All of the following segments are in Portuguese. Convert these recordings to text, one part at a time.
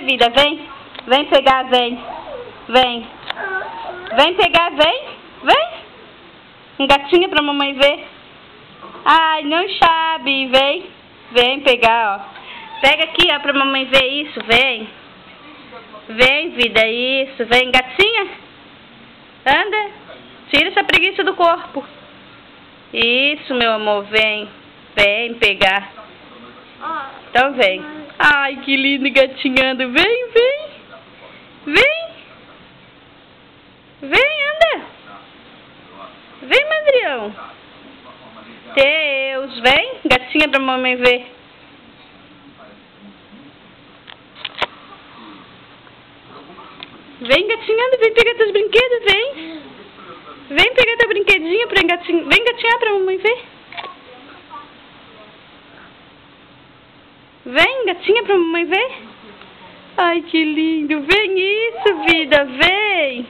ver, vida, vem. Vem pegar, vem. Vem. Vem pegar, vem. Vem. Gatinha pra mamãe ver. Ai, não sabe, vem. Vem pegar, ó. Pega aqui, ó, pra mamãe ver isso, vem. Vem, vida, isso. Vem, gatinha. Anda. Tira essa preguiça do corpo. Isso, meu amor, vem. Vem pegar. Então vem. Ai, que lindo gatinhando. Vem, vem. Vem. Vem, anda. Vem, Mandrião. Deus, vem. Gatinha pra mamãe ver. Vem, gatinhando, vem pegar teus brinquedos, vem. Vem pegar teu brinquedinho pra engatinhar. Vem gatinhar pra mamãe ver. Vem, gatinha pra mamãe ver. Ai, que lindo. Vem isso, vida, vem.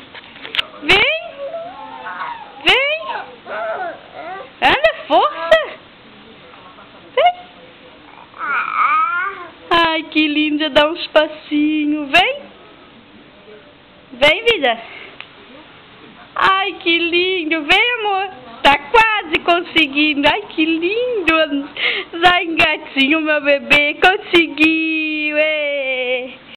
Vem. Vem. Anda, força. Vem. Ai, que lindo, dá uns passinhos. Vem. Vem, vida. Ai, que lindo. Vem, amor. Tá quase conseguindo. Ai, que lindo. Vai, gatinho, meu bebê. Conseguiu. Ei.